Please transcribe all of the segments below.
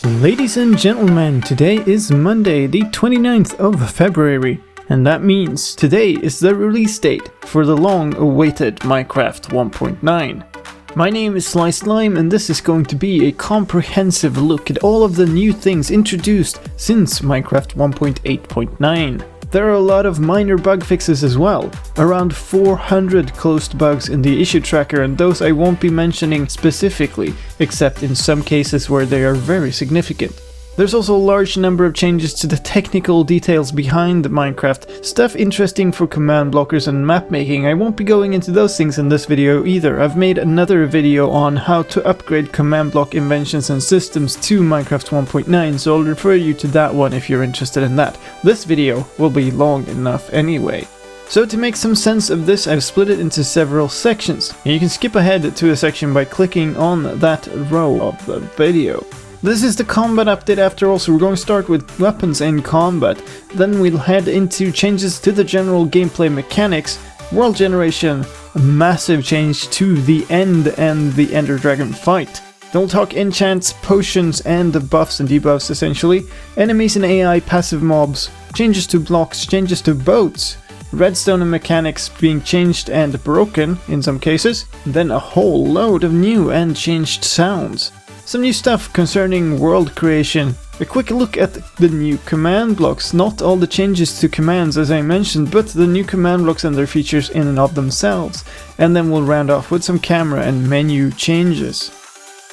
Ladies and gentlemen, today is Monday, the 29th of February, and that means today is the release date for the long-awaited Minecraft 1.9. My name is slicedlime, and this is going to be a comprehensive look at all of the new things introduced since Minecraft 1.8.9. There are a lot of minor bug fixes as well, around 400 closed bugs in the issue tracker, and those I won't be mentioning specifically, except in some cases where they are very significant. There's also a large number of changes to the technical details behind Minecraft, stuff interesting for command blockers and map making. I won't be going into those things in this video either. I've made another video on how to upgrade command block inventions and systems to Minecraft 1.9, so I'll refer you to that one if you're interested in that. This video will be long enough anyway. So to make some sense of this, I've split it into several sections, and you can skip ahead to a section by clicking on that row of the video. This is the combat update after all, so we're going to start with weapons in combat. Then we'll head into changes to the general gameplay mechanics, world generation, a massive change to the end and the Ender Dragon fight. Then we'll talk enchants, potions, and the buffs and debuffs essentially, enemies and AI passive mobs, changes to blocks, changes to boats, redstone and mechanics being changed and broken in some cases, then a whole load of new and changed sounds. Some new stuff concerning world creation, a quick look at the new command blocks, not all the changes to commands as I mentioned, but the new command blocks and their features in and of themselves, and then we'll round off with some camera and menu changes.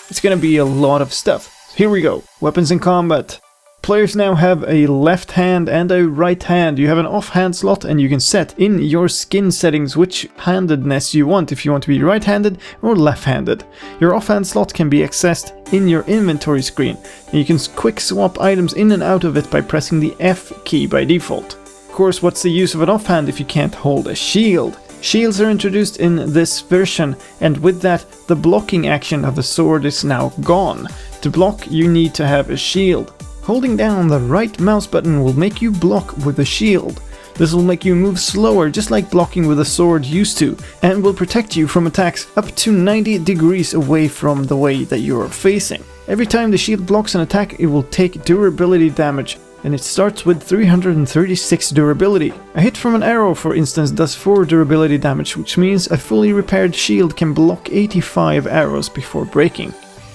It's gonna be a lot of stuff. Here we go, weapons in combat. Players now have a left hand and a right hand. You have an offhand slot, and you can set in your skin settings which handedness you want, if you want to be right-handed or left-handed. Your offhand slot can be accessed in your inventory screen, and you can quick swap items in and out of it by pressing the F key by default. Of course, what's the use of an offhand if you can't hold a shield? Shields are introduced in this version, and with that, the blocking action of the sword is now gone. To block, you need to have a shield. Holding down the right mouse button will make you block with a shield. This will make you move slower, just like blocking with a sword used to, and will protect you from attacks up to 90 degrees away from the way that you are facing. Every time the shield blocks an attack, it will take durability damage, and it starts with 336 durability. A hit from an arrow, for instance, does 4 durability damage, which means a fully repaired shield can block 85 arrows before breaking.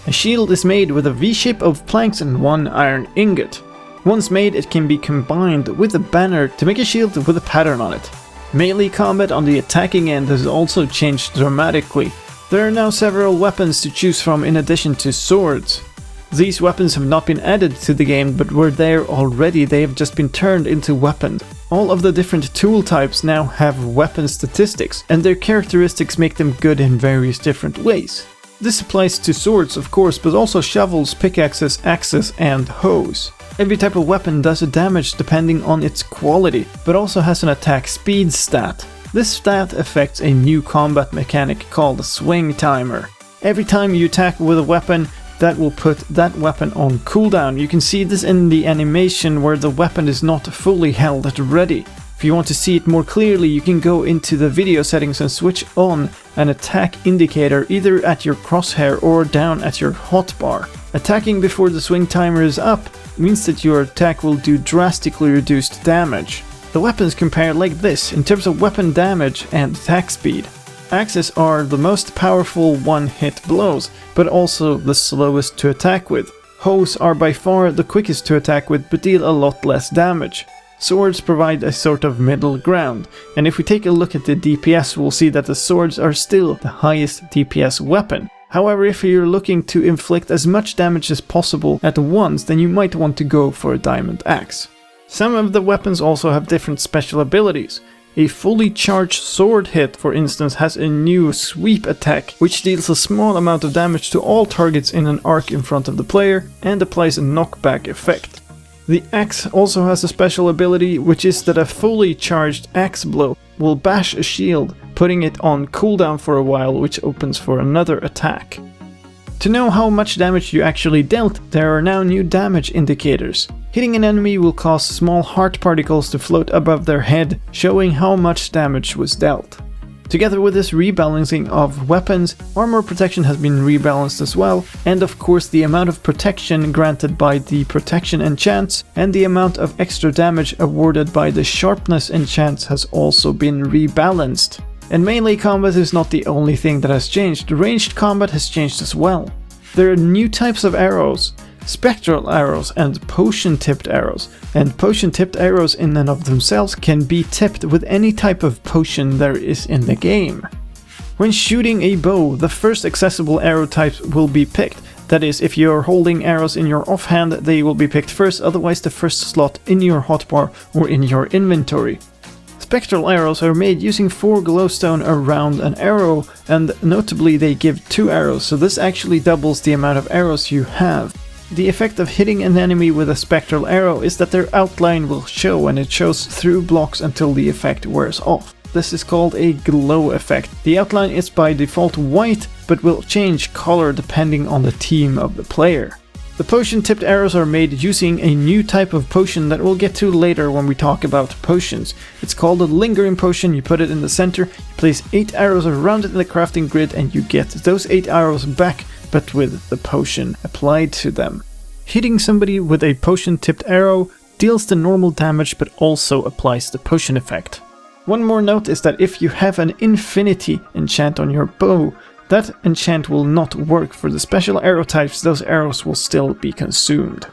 A shield is made with a V-shape of planks and 1 iron ingot. Once made, it can be combined with a banner to make a shield with a pattern on it. Melee combat on the attacking end has also changed dramatically. There are now several weapons to choose from in addition to swords. These weapons have not been added to the game but were there already, they have just been turned into weapons. All of the different tool types now have weapon statistics, and their characteristics make them good in various different ways. This applies to swords, of course, but also shovels, pickaxes, axes, and hoes. Every type of weapon does a damage depending on its quality, but also has an attack speed stat. This stat affects a new combat mechanic called swing timer. Every time you attack with a weapon, that will put that weapon on cooldown. You can see this in the animation where the weapon is not fully held at ready. If you want to see it more clearly, you can go into the video settings and switch on an attack indicator either at your crosshair or down at your hotbar. Attacking before the swing timer is up means that your attack will do drastically reduced damage. The weapons compare like this in terms of weapon damage and attack speed. Axes are the most powerful one-hit blows, but also the slowest to attack with. Hoes are by far the quickest to attack with, but deal a lot less damage. Swords provide a sort of middle ground, and if we take a look at the DPS, we'll see that the swords are still the highest DPS weapon. However, if you're looking to inflict as much damage as possible at once, then you might want to go for a diamond axe. Some of the weapons also have different special abilities. A fully charged sword hit, for instance, has a new sweep attack, which deals a small amount of damage to all targets in an arc in front of the player, and applies a knockback effect. The axe also has a special ability, which is that a fully charged axe blow will bash a shield, putting it on cooldown for a while, which opens for another attack. To know how much damage you actually dealt, there are now new damage indicators. Hitting an enemy will cause small heart particles to float above their head, showing how much damage was dealt. Together with this rebalancing of weapons, armor protection has been rebalanced as well, and of course the amount of protection granted by the protection enchants and the amount of extra damage awarded by the sharpness enchants has also been rebalanced. And melee combat is not the only thing that has changed, ranged combat has changed as well. There are new types of arrows, spectral arrows and potion-tipped arrows, and potion-tipped arrows in and of themselves can be tipped with any type of potion there is in the game. When shooting a bow, the first accessible arrow types will be picked. That is, if you're holding arrows in your offhand, they will be picked first, otherwise the first slot in your hotbar or in your inventory. Spectral arrows are made using 4 glowstone around an arrow, and notably they give 2 arrows, so this actually doubles the amount of arrows you have. The effect of hitting an enemy with a spectral arrow is that their outline will show, and it shows through blocks until the effect wears off. This is called a glow effect. The outline is by default white, but will change color depending on the team of the player. The potion-tipped arrows are made using a new type of potion that we'll get to later when we talk about potions. It's called a lingering potion. You put it in the center, you place 8 arrows around it in the crafting grid, and you get those 8 arrows back, but with the potion applied to them. Hitting somebody with a potion-tipped arrow deals the normal damage but also applies the potion effect. One more note is that if you have an infinity enchant on your bow, that enchant will not work for the special arrow types, those arrows will still be consumed.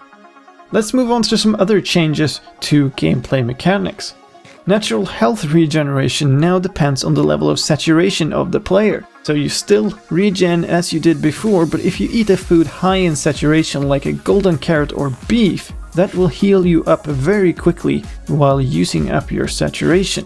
Let's move on to some other changes to gameplay mechanics. Natural health regeneration now depends on the level of saturation of the player. So you still regen as you did before, but if you eat a food high in saturation like a golden carrot or beef, that will heal you up very quickly while using up your saturation.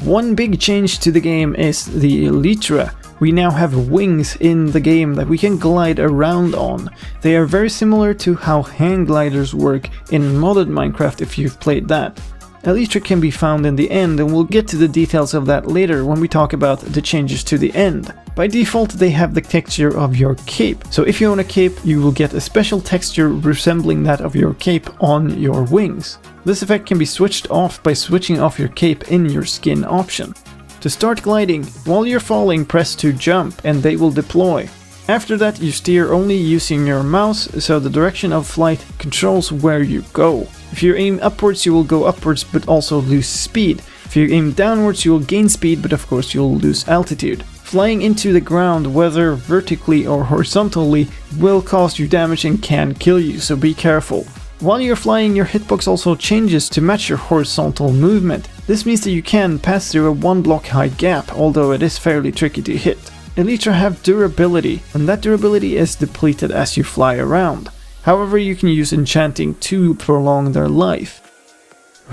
One big change to the game is the Elytra. We now have wings in the game that we can glide around on. They are very similar to how hang gliders work in modded Minecraft if you've played that. Elytra can be found in the end, and we'll get to the details of that later when we talk about the changes to the end. By default they have the texture of your cape, so if you own a cape you will get a special texture resembling that of your cape on your wings. This effect can be switched off by switching off your cape in your skin option. To start gliding, while you're falling press to jump and they will deploy. After that you steer only using your mouse, so the direction of flight controls where you go. If you aim upwards you will go upwards but also lose speed. If you aim downwards you will gain speed, but of course you'll lose altitude. Flying into the ground, whether vertically or horizontally, will cause you damage and can kill you, so be careful. While you're flying, your hitbox also changes to match your horizontal movement. This means that you can pass through a 1 block high gap, although it is fairly tricky to hit. Elytra have durability, and that durability is depleted as you fly around. However, you can use enchanting to prolong their life.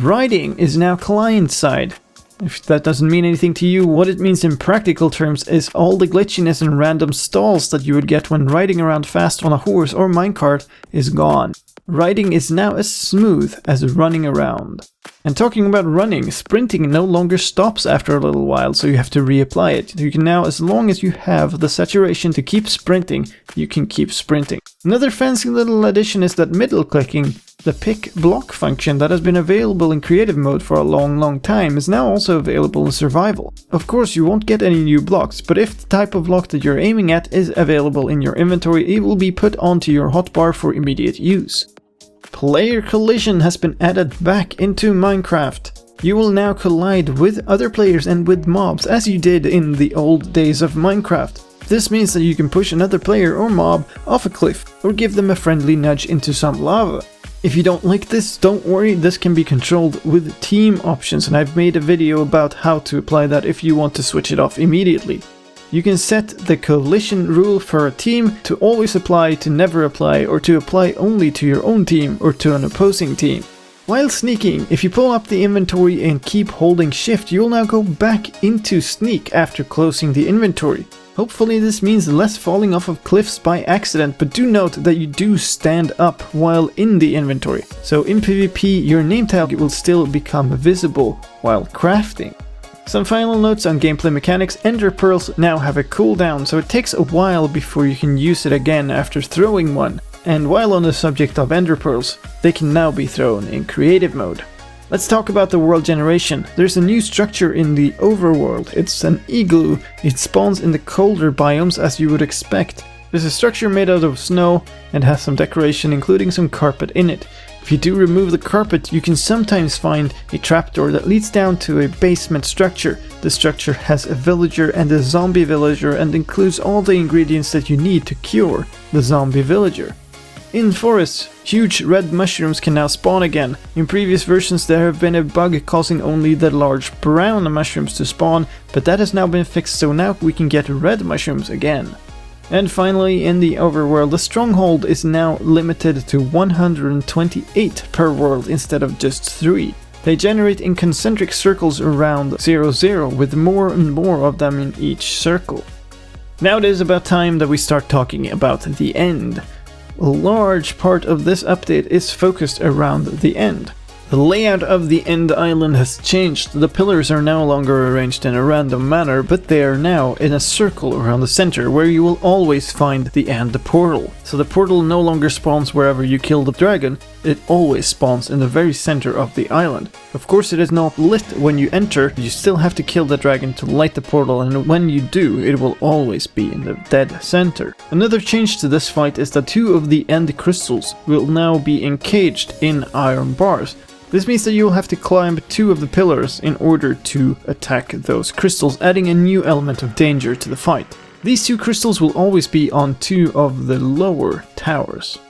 Riding is now client-side. If that doesn't mean anything to you, what it means in practical terms is all the glitchiness and random stalls that you would get when riding around fast on a horse or minecart is gone. Riding is now as smooth as running around. And talking about running, sprinting no longer stops after a little while, so you have to reapply it. You can now, as long as you have the saturation to keep sprinting, you can keep sprinting. Another fancy little addition is that middle clicking, the pick block function that has been available in creative mode for a long time, is now also available in survival. Of course you won't get any new blocks, but if the type of block that you're aiming at is available in your inventory, it will be put onto your hotbar for immediate use. Player collision has been added back into Minecraft. You will now collide with other players and with mobs as you did in the old days of Minecraft. This means that you can push another player or mob off a cliff or give them a friendly nudge into some lava. If you don't like this, don't worry, this can be controlled with team options, and I've made a video about how to apply that if you want to switch it off immediately. You can set the collision rule for a team to always apply, to never apply, or to apply only to your own team or to an opposing team. While sneaking, if you pull up the inventory and keep holding shift, you will now go back into sneak after closing the inventory. Hopefully this means less falling off of cliffs by accident, but do note that you do stand up while in the inventory. So in PvP, your name tag will still become visible while crafting. Some final notes on gameplay mechanics. Ender pearls now have a cooldown, so it takes a while before you can use it again after throwing one. And while on the subject of ender pearls, they can now be thrown in creative mode. Let's talk about the world generation. There's a new structure in the overworld. It's an igloo. It spawns in the colder biomes as you would expect. There's a structure made out of snow and has some decoration, including some carpet in it. If you do remove the carpet, you can sometimes find a trapdoor that leads down to a basement structure. The structure has a villager and a zombie villager and includes all the ingredients that you need to cure the zombie villager. In forests, huge red mushrooms can now spawn again. In previous versions there have been a bug causing only the large brown mushrooms to spawn, but that has now been fixed, so now we can get red mushrooms again. And finally, in the overworld, the stronghold is now limited to 128 per world instead of just 3. They generate in concentric circles around 00 with more and more of them in each circle. Now it is about time that we start talking about the end. A large part of this update is focused around the end. The layout of the end island has changed. The pillars are no longer arranged in a random manner, but they are now in a circle around the center where you will always find the end portal. So the portal no longer spawns wherever you kill the dragon, it always spawns in the very center of the island. Of course it is not lit when you enter, you still have to kill the dragon to light the portal, and when you do, it will always be in the dead center. Another change to this fight is that 2 of the end crystals will now be encaged in iron bars. This means that you will have to climb 2 of the pillars in order to attack those crystals, adding a new element of danger to the fight. These 2 crystals will always be on 2 of the lower towers.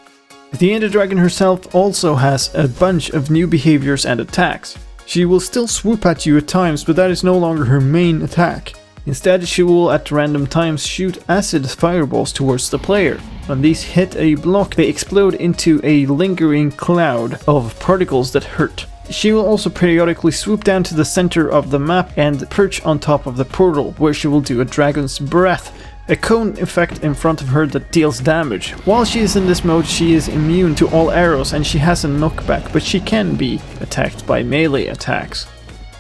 The Ender Dragon herself also has a bunch of new behaviors and attacks. She will still swoop at you at times, but that is no longer her main attack. Instead, she will at random times shoot acid fireballs towards the player. When these hit a block, they explode into a lingering cloud of particles that hurt. She will also periodically swoop down to the center of the map and perch on top of the portal, where she will do a dragon's breath, a cone effect in front of her that deals damage. While she is in this mode, she is immune to all arrows and she has a knockback, but she can be attacked by melee attacks.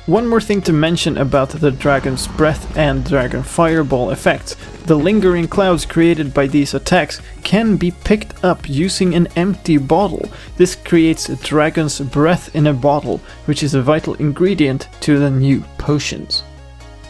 One more thing to mention about the Dragon's Breath and Dragon Fireball effects. The lingering clouds created by these attacks can be picked up using an empty bottle. This creates a Dragon's Breath in a bottle, which is a vital ingredient to the new potions.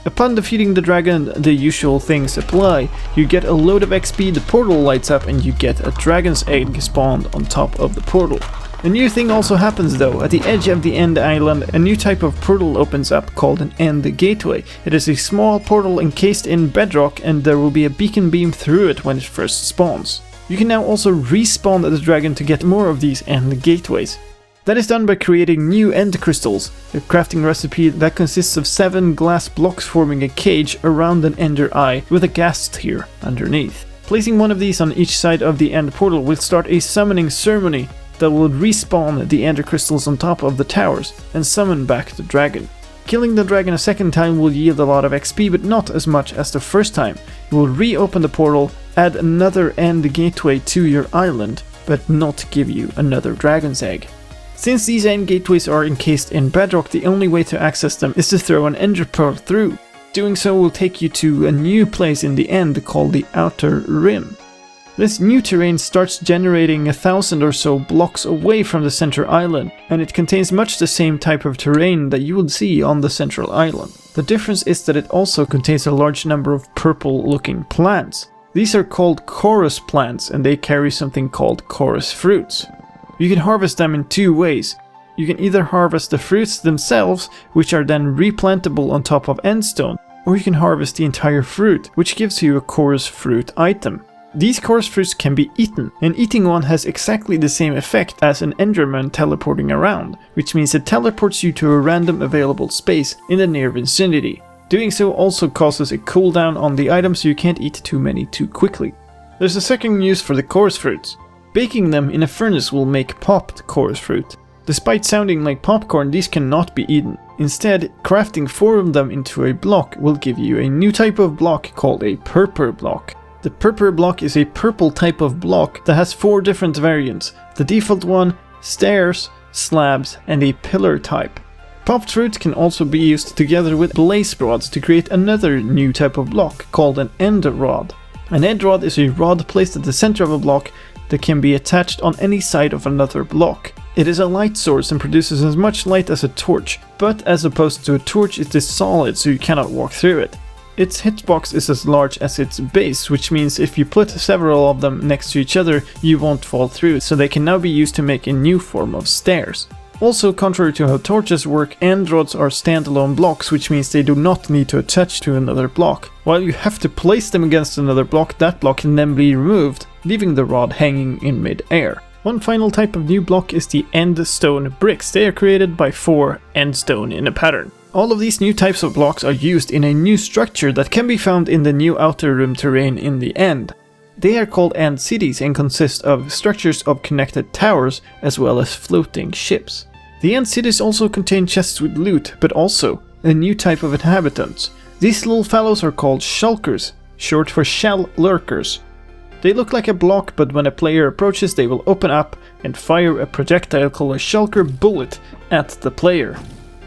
Upon defeating the dragon, the usual things apply. You get a load of XP, the portal lights up, and you get a dragon's egg spawned on top of the portal. A new thing also happens though. At the edge of the end island, a new type of portal opens up called an end gateway. It is a small portal encased in bedrock, and there will be a beacon beam through it when it first spawns. You can now also respawn the dragon to get more of these end gateways. That is done by creating new end crystals, a crafting recipe that consists of 7 glass blocks forming a cage around an ender eye with a gas tier underneath. Placing one of these on each side of the end portal will start a summoning ceremony that will respawn the ender crystals on top of the towers and summon back the dragon. Killing the dragon a second time will yield a lot of XP, but not as much as the first time. You will reopen the portal, add another end gateway to your island, but not give you another dragon's egg. Since these end gateways are encased in bedrock, the only way to access them is to throw an ender pearl through. Doing so will take you to a new place in the end called the Outer Rim. This new terrain starts generating 1,000 or so blocks away from the center island, and it contains much the same type of terrain that you would see on the central island. The difference is that it also contains a large number of purple-looking plants. These are called chorus plants, and they carry something called chorus fruits. You can harvest them in 2 ways. You can either harvest the fruits themselves, which are then replantable on top of endstone, or you can harvest the entire fruit, which gives you a chorus fruit item. These chorus fruits can be eaten, and eating one has exactly the same effect as an enderman teleporting around, which means it teleports you to a random available space in the near vicinity. Doing so also causes a cooldown on the item, so you can't eat too many too quickly. There's a second use for the chorus fruits. Baking them in a furnace will make popped chorus fruit. Despite sounding like popcorn, these cannot be eaten. Instead, crafting 4 of them into a block will give you a new type of block called a purpur block. The purpur block is a purple type of block that has 4 different variants. The default one, stairs, slabs, and a pillar type. Popped fruits can also be used together with blaze rods to create another new type of block called an end rod. An end rod is a rod placed at the center of a block that can be attached on any side of another block. It is a light source and produces as much light as a torch, but as opposed to a torch it is solid, so you cannot walk through it. Its hitbox is as large as its base, which means if you put several of them next to each other, you won't fall through, so they can now be used to make a new form of stairs. Also, contrary to how torches work, end rods are standalone blocks, which means they do not need to attach to another block. While you have to place them against another block, that block can then be removed, leaving the rod hanging in mid-air. One final type of new block is the end stone bricks. They are created by 4 end stone in a pattern. All of these new types of blocks are used in a new structure that can be found in the new outer room terrain in the end. They are called end cities and consist of structures of connected towers as well as floating ships. The end cities also contain chests with loot, but also a new type of inhabitants. These little fellows are called shulkers, short for shell lurkers. They look like a block, but when a player approaches they will open up and fire a projectile called a shulker bullet at the player.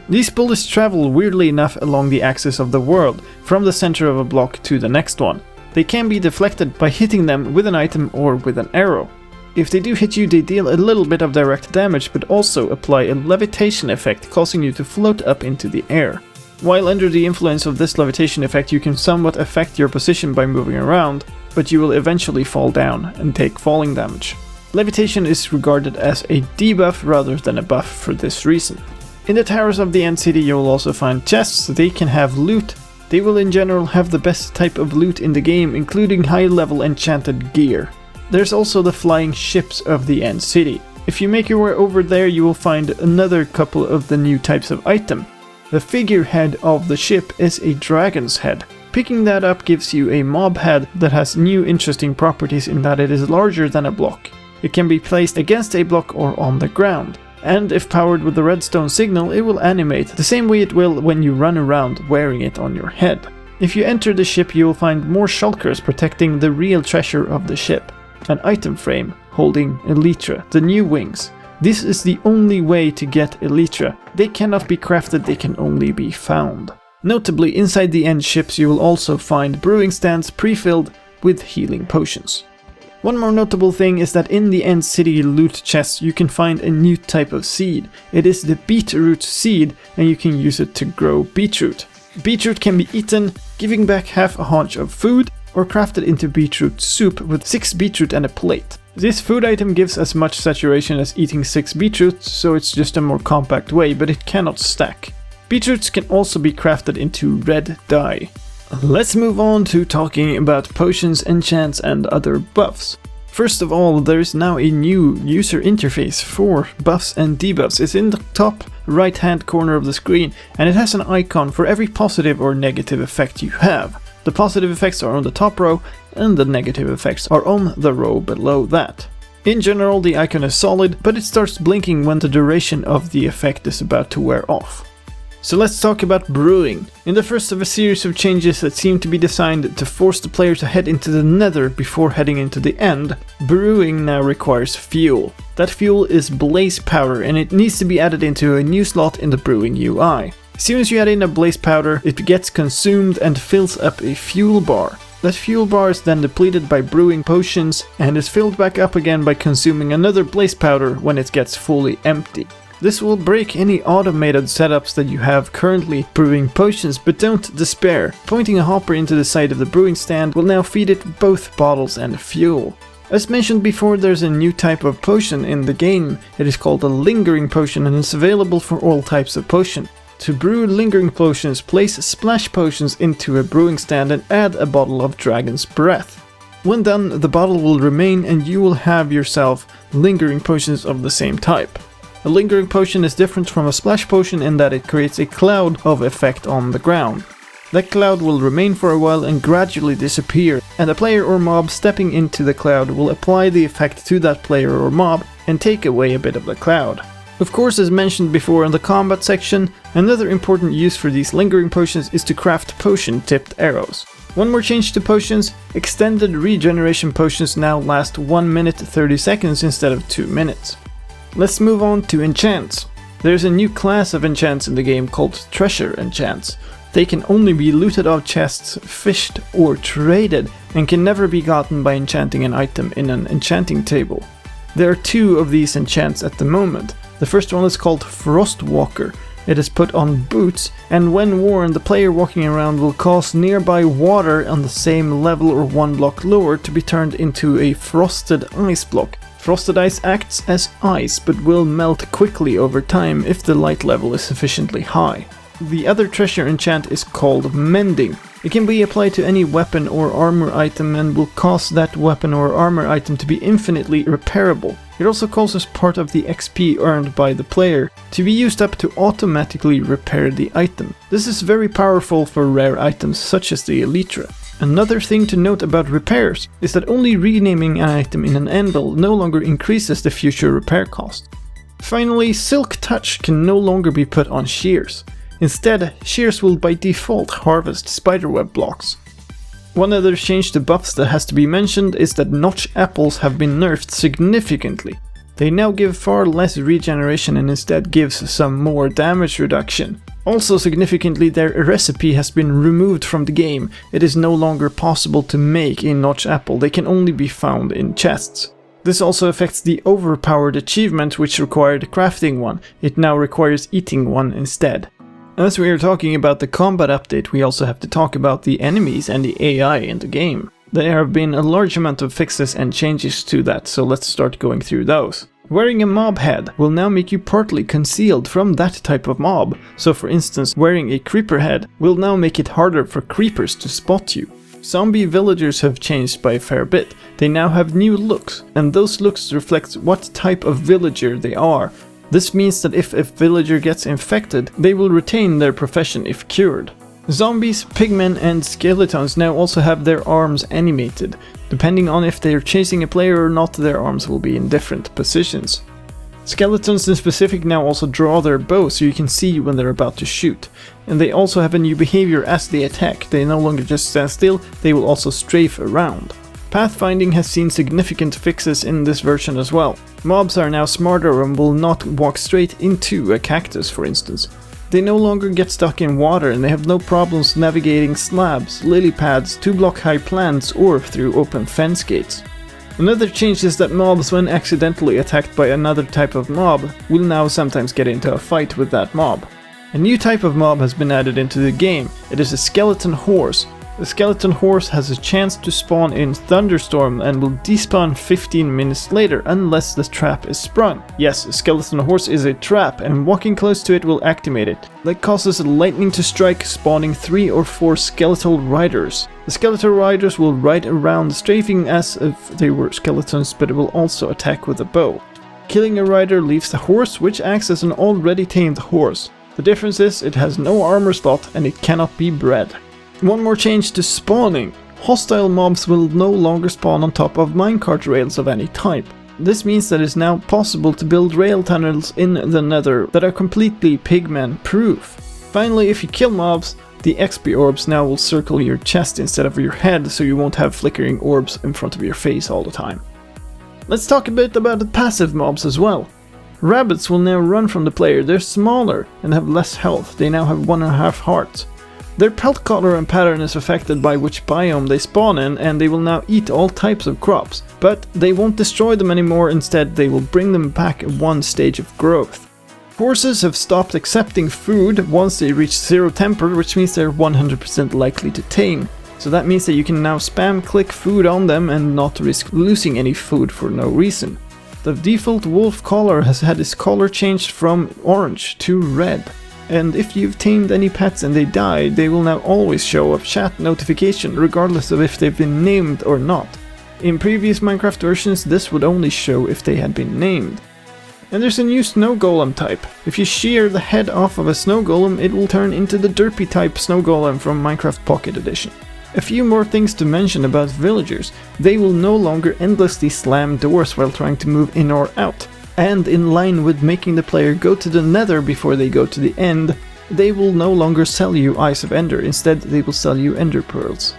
These bullets travel weirdly enough along the axis of the world, from the center of a block to the next one. They can be deflected by hitting them with an item or with an arrow. If they do hit you, they deal a little bit of direct damage, but also apply a levitation effect, causing you to float up into the air. While under the influence of this levitation effect, you can somewhat affect your position by moving around, but you will eventually fall down and take falling damage. Levitation is regarded as a debuff rather than a buff for this reason. In the towers of the end city you will also find chests. They can have loot. They will in general have the best type of loot in the game, including high level enchanted gear. There's also the flying ships of the end city. If you make your way over there you will find another couple of the new types of item. The figurehead of the ship is a dragon's head. Picking that up gives you a mob head that has new interesting properties in that it is larger than a block. It can be placed against a block or on the ground. And if powered with the redstone signal it will animate the same way it will when you run around wearing it on your head. If you enter the ship you will find more shulkers protecting the real treasure of the ship. An item frame holding Elytra, the new wings. This is the only way to get Elytra. They cannot be crafted, they can only be found. Notably, inside the end ships you will also find brewing stands pre-filled with healing potions. One more notable thing is that in the end city loot chests you can find a new type of seed. It is the beetroot seed and you can use it to grow beetroot. Beetroot can be eaten, giving back half a haunch of food, or crafted into beetroot soup with 6 beetroot and a plate. This food item gives as much saturation as eating 6 beetroots, so it's just a more compact way, but it cannot stack. Beetroots can also be crafted into red dye. Let's move on to talking about potions, enchants and other buffs. First of all, there is now a new user interface for buffs and debuffs. It's in the top right hand corner of the screen and it has an icon for every positive or negative effect you have. The positive effects are on the top row and the negative effects are on the row below that. In general the icon is solid, but it starts blinking when the duration of the effect is about to wear off. So let's talk about brewing. In the first of a series of changes that seem to be designed to force the player to head into the nether before heading into the end, brewing now requires fuel. That fuel is blaze powder and it needs to be added into a new slot in the brewing UI. As soon as you add in a blaze powder, it gets consumed and fills up a fuel bar. That fuel bar is then depleted by brewing potions and is filled back up again by consuming another blaze powder when it gets fully empty. This will break any automated setups that you have currently brewing potions, but don't despair. Pointing a hopper into the side of the brewing stand will now feed it both bottles and fuel. As mentioned before, there's a new type of potion in the game. It is called a lingering potion and is available for all types of potion. To brew lingering potions, place splash potions into a brewing stand and add a bottle of dragon's breath. When done, the bottle will remain and you will have yourself lingering potions of the same type. A lingering potion is different from a splash potion in that it creates a cloud of effect on the ground. That cloud will remain for a while and gradually disappear, and a player or mob stepping into the cloud will apply the effect to that player or mob and take away a bit of the cloud. Of course, as mentioned before in the combat section, another important use for these lingering potions is to craft potion-tipped arrows. One more change to potions: extended regeneration potions now last 1 minute 30 seconds instead of 2 minutes. Let's move on to enchants. There's a new class of enchants in the game called treasure enchants. They can only be looted off chests, fished or traded, and can never be gotten by enchanting an item in an enchanting table. There are 2 of these enchants at the moment. The first one is called Frostwalker. It is put on boots, and when worn, the player walking around will cause nearby water on the same level or one block lower to be turned into a frosted ice block. Frosted ice acts as ice, but will melt quickly over time if the light level is sufficiently high. The other treasure enchant is called Mending. It can be applied to any weapon or armor item and will cause that weapon or armor item to be infinitely repairable. It also causes part of the XP earned by the player to be used up to automatically repair the item. This is very powerful for rare items such as the Elytra. Another thing to note about repairs is that only renaming an item in an anvil no longer increases the future repair cost. Finally, Silk Touch can no longer be put on shears. Instead, shears will by default harvest spiderweb blocks. One other change to buffs that has to be mentioned is that notch apples have been nerfed significantly. They now give far less regeneration and instead gives some more damage reduction. Also significantly, their recipe has been removed from the game. It is no longer possible to make a notch apple, they can only be found in chests. This also affects the overpowered achievement which required crafting one. It now requires eating one instead. As we are talking about the combat update, we also have to talk about the enemies and the AI in the game. There have been a large amount of fixes and changes to that, so let's start going through those. Wearing a mob head will now make you partly concealed from that type of mob. So for instance, wearing a creeper head will now make it harder for creepers to spot you. Zombie villagers have changed by a fair bit. They now have new looks, and those looks reflect what type of villager they are. This means that if a villager gets infected, they will retain their profession if cured. Zombies, pigmen and skeletons now also have their arms animated. Depending on if they are chasing a player or not, their arms will be in different positions. Skeletons in specific now also draw their bow so you can see when they're about to shoot. And they also have a new behavior as they attack. They no longer just stand still, they will also strafe around. Pathfinding has seen significant fixes in this version as well. Mobs are now smarter and will not walk straight into a cactus, for instance. They no longer get stuck in water and they have no problems navigating slabs, lily pads, 2-block high plants or through open fence gates. Another change is that mobs, when accidentally attacked by another type of mob, will now sometimes get into a fight with that mob. A new type of mob has been added into the game. It is a skeleton horse. The skeleton horse has a chance to spawn in Thunderstorm and will despawn 15 minutes later unless the trap is sprung. Yes, a skeleton horse is a trap and walking close to it will activate it. That causes lightning to strike, spawning 3 or 4 skeletal riders. The skeletal riders will ride around strafing as if they were skeletons, but it will also attack with a bow. Killing a rider leaves the horse, which acts as an already tamed horse. The difference is it has no armor slot and it cannot be bred. One more change to spawning. Hostile mobs will no longer spawn on top of minecart rails of any type. This means that it is now possible to build rail tunnels in the nether that are completely pigman proof. Finally, if you kill mobs, the XP orbs now will circle your chest instead of your head, so you won't have flickering orbs in front of your face all the time. Let's talk a bit about the passive mobs as well. Rabbits will now run from the player. They're smaller and have less health. They now have 1.5 hearts. Their pelt color and pattern is affected by which biome they spawn in, and they will now eat all types of crops. But they won't destroy them anymore, instead they will bring them back at one stage of growth. Horses have stopped accepting food once they reach 0 temper, which means they're 100% likely to tame. So that means that you can now spam click food on them and not risk losing any food for no reason. The default wolf collar has had its color changed from orange to red. And if you've tamed any pets and they die, they will now always show a chat notification regardless of if they've been named or not. In previous Minecraft versions, this would only show if they had been named. And there's a new snow golem type. If you shear the head off of a snow golem, it will turn into the derpy type snow golem from Minecraft Pocket Edition. A few more things to mention about villagers. They will no longer endlessly slam doors while trying to move in or out. And in line with making the player go to the nether before they go to the end, they will no longer sell you Eyes of Ender, instead they will sell you Ender Pearls.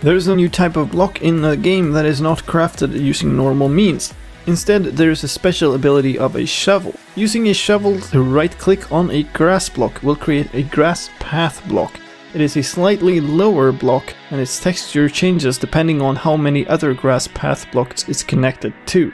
There is a new type of block in the game that is not crafted using normal means. Instead, there is a special ability of a shovel. Using a shovel to right click on a grass block will create a grass path block. It is a slightly lower block and its texture changes depending on how many other grass path blocks it's connected to.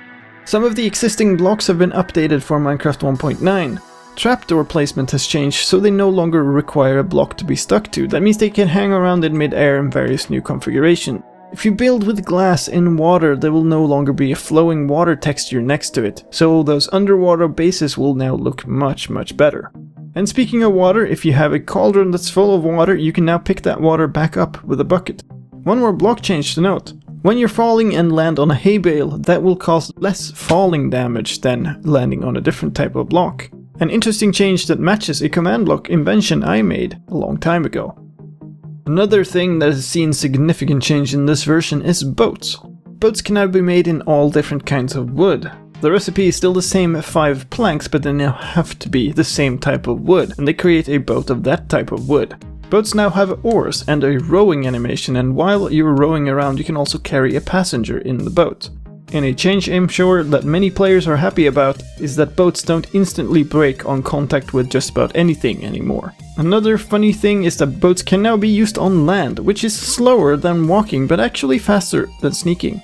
Some of the existing blocks have been updated for Minecraft 1.9. Trapdoor placement has changed, so they no longer require a block to be stuck to. That means they can hang around in mid-air in various new configurations. If you build with glass in water, there will no longer be a flowing water texture next to it, so those underwater bases will now look much better. And speaking of water, if you have a cauldron that's full of water, you can now pick that water back up with a bucket. One more block change to note. When you're falling and land on a hay bale, that will cause less falling damage than landing on a different type of block. An interesting change that matches a command block invention I made a long time ago. Another thing that has seen significant change in this version is boats. Boats can now be made in all different kinds of wood. The recipe is still the same 5 planks, but they now have to be the same type of wood, and they create a boat of that type of wood. Boats now have oars and a rowing animation, and while you're rowing around you can also carry a passenger in the boat. And a change I'm sure that many players are happy about is that boats don't instantly break on contact with just about anything anymore. Another funny thing is that boats can now be used on land, which is slower than walking but actually faster than sneaking.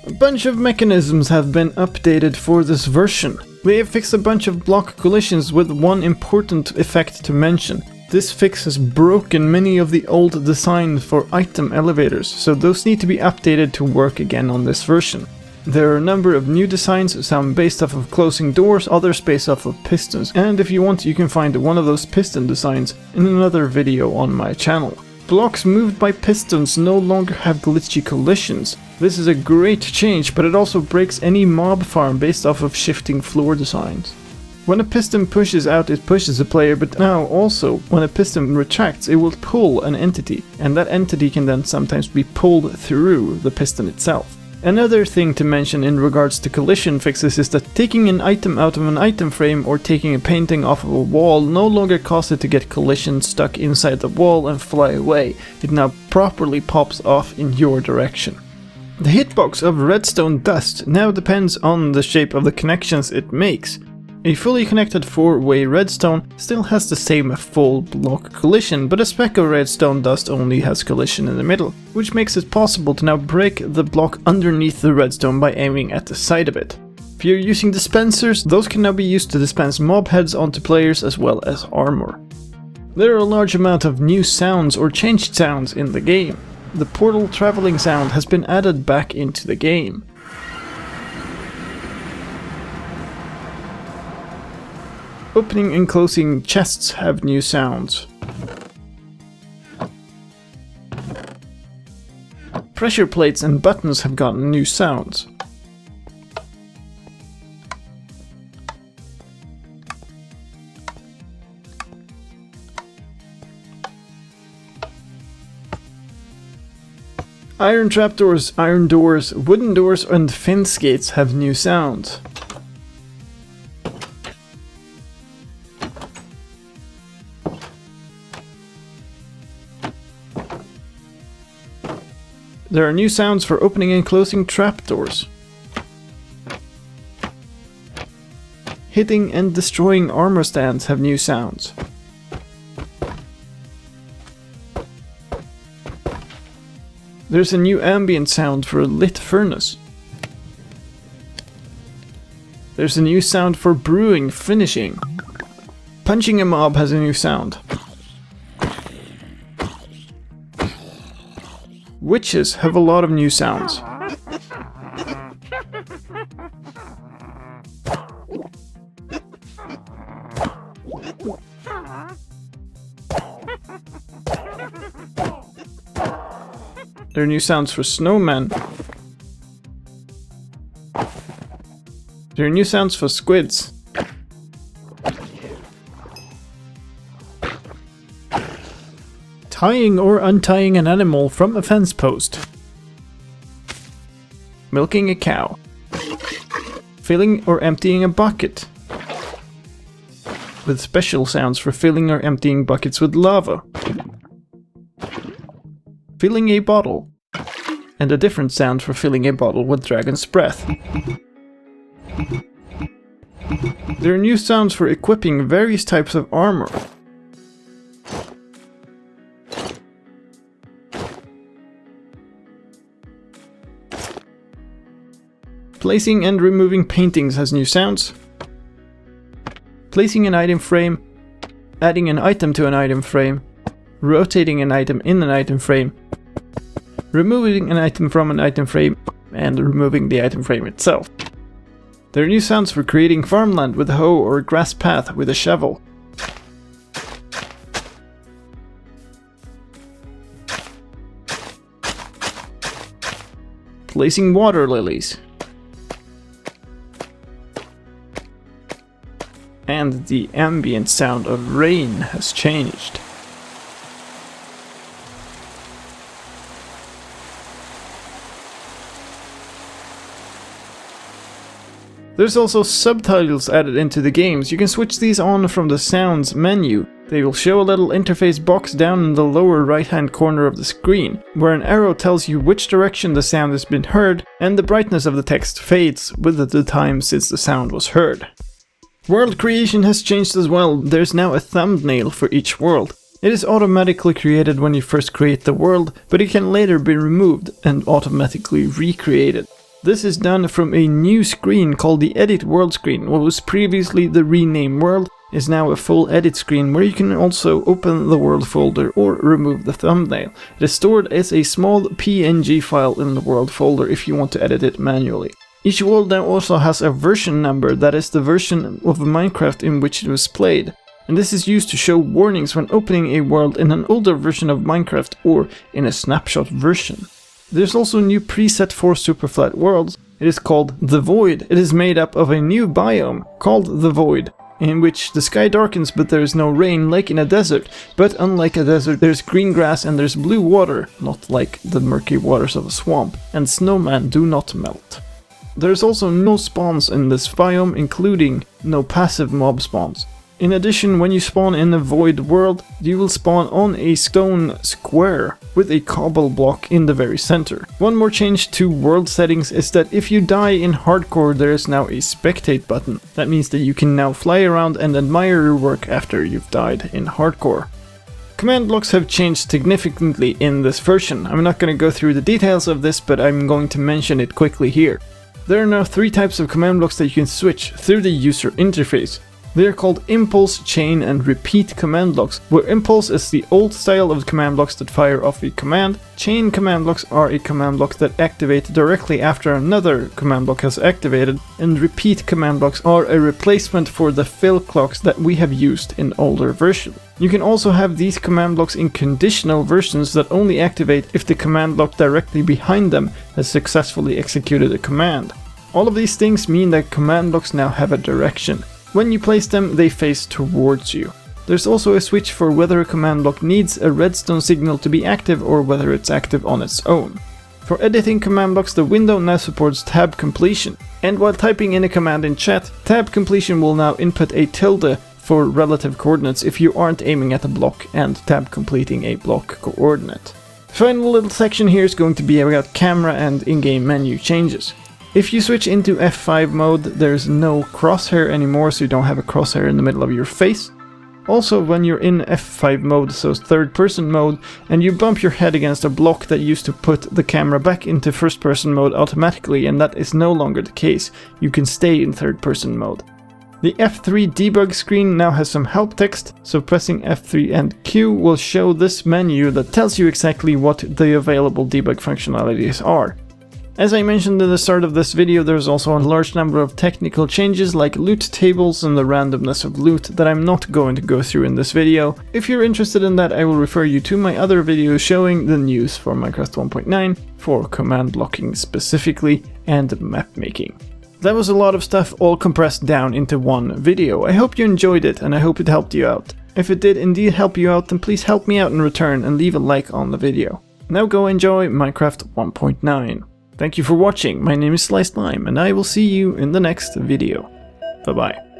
A bunch of mechanisms have been updated for this version. We have fixed a bunch of block collisions with one important effect to mention. This fix has broken many of the old designs for item elevators, so those need to be updated to work again on this version. There are a number of new designs, some based off of closing doors, others based off of pistons, and if you want you can find one of those piston designs in another video on my channel. Blocks moved by pistons no longer have glitchy collisions. This is a great change, but it also breaks any mob farm based off of shifting floor designs. When a piston pushes out, it pushes a player, but now also, when a piston retracts, it will pull an entity, and that entity can then sometimes be pulled through the piston itself. Another thing to mention in regards to collision fixes is that taking an item out of an item frame or taking a painting off of a wall no longer causes it to get collision stuck inside the wall and fly away. It now properly pops off in your direction. The hitbox of redstone dust now depends on the shape of the connections it makes. A fully connected 4-way redstone still has the same full block collision, but a speck of redstone dust only has collision in the middle, which makes it possible to now break the block underneath the redstone by aiming at the side of it. If you're using dispensers, those can now be used to dispense mob heads onto players as well as armor. There are a large amount of new sounds or changed sounds in the game. The portal traveling sound has been added back into the game. Opening and closing chests have new sounds. Pressure plates and buttons have gotten new sounds. Iron trapdoors, iron doors, wooden doors and fence gates have new sounds. There are new sounds for opening and closing trapdoors. Hitting and destroying armor stands have new sounds. There's a new ambient sound for a lit furnace. There's a new sound for brewing finishing. Punching a mob has a new sound. Witches have a lot of new sounds. There are new sounds for snowmen. There are new sounds for squids. Tying or untying an animal from a fence post. Milking a cow. Filling or emptying a bucket. With special sounds for filling or emptying buckets with lava. Filling a bottle. And a different sound for filling a bottle with dragon's breath. There are new sounds for equipping various types of armor. Placing and removing paintings has new sounds. Placing an item frame, adding an item to an item frame, rotating an item in an item frame, removing an item from an item frame, and removing the item frame itself. There are new sounds for creating farmland with a hoe or a grass path with a shovel. Placing water lilies. And the ambient sound of rain has changed. There's also subtitles added into the games. You can switch these on from the sounds menu. They will show a little interface box down in the lower right hand corner of the screen, where an arrow tells you which direction the sound has been heard, and the brightness of the text fades with the time since the sound was heard. World creation has changed as well. There's now a thumbnail for each world. It is automatically created when you first create the world, but it can later be removed and automatically recreated. This is done from a new screen called the Edit World screen. What was previously the Rename World is now a full edit screen where you can also open the world folder or remove the thumbnail. It is stored as a small PNG file in the world folder if you want to edit it manually. Each world now also has a version number, that is the version of Minecraft in which it was played. And this is used to show warnings when opening a world in an older version of Minecraft or in a snapshot version. There's also a new preset for super flat worlds. It is called The Void. It is made up of a new biome called The Void, in which the sky darkens but there is no rain like in a desert. But unlike a desert, there's green grass and there's blue water, not like the murky waters of a swamp, and snowmen do not melt. There's also no spawns in this biome, including no passive mob spawns. In addition, when you spawn in a void world, you will spawn on a stone square with a cobble block in the very center. One more change to world settings is that if you die in hardcore, there is now a spectate button. That means that you can now fly around and admire your work after you've died in hardcore. Command blocks have changed significantly in this version. I'm not going to go through the details of this, but I'm going to mention it quickly here. There are now 3 types of command blocks that you can switch through the user interface. They are called Impulse, Chain and Repeat command blocks, where Impulse is the old style of command blocks that fire off a command. Chain command blocks are a command block that activate directly after another command block has activated, and Repeat command blocks are a replacement for the fill clocks that we have used in older versions. You can also have these command blocks in conditional versions that only activate if the command block directly behind them has successfully executed a command. All of these things mean that command blocks now have a direction. When you place them, they face towards you. There's also a switch for whether a command block needs a redstone signal to be active or whether it's active on its own. For editing command blocks, the window now supports tab completion. And while typing in a command in chat, tab completion will now input a tilde for relative coordinates if you aren't aiming at a block and tab completing a block coordinate. The final little section here is going to be about camera and in-game menu changes. If you switch into F5 mode, there's no crosshair anymore, so you don't have a crosshair in the middle of your face. Also, when you're in F5 mode, so third person mode, and you bump your head against a block that used to put the camera back into first person mode automatically, and that is no longer the case. You can stay in third person mode. The F3 debug screen now has some help text, so pressing F3 and Q will show this menu that tells you exactly what the available debug functionalities are. As I mentioned at the start of this video, there's also a large number of technical changes like loot tables and the randomness of loot that I'm not going to go through in this video. If you're interested in that, I will refer you to my other videos showing the news for Minecraft 1.9, for command blocking specifically, and map making. That was a lot of stuff all compressed down into one video. I hope you enjoyed it and I hope it helped you out. If it did indeed help you out, then please help me out in return and leave a like on the video. Now go enjoy Minecraft 1.9. Thank you for watching, my name is slicedlime and I will see you in the next video. Bye bye.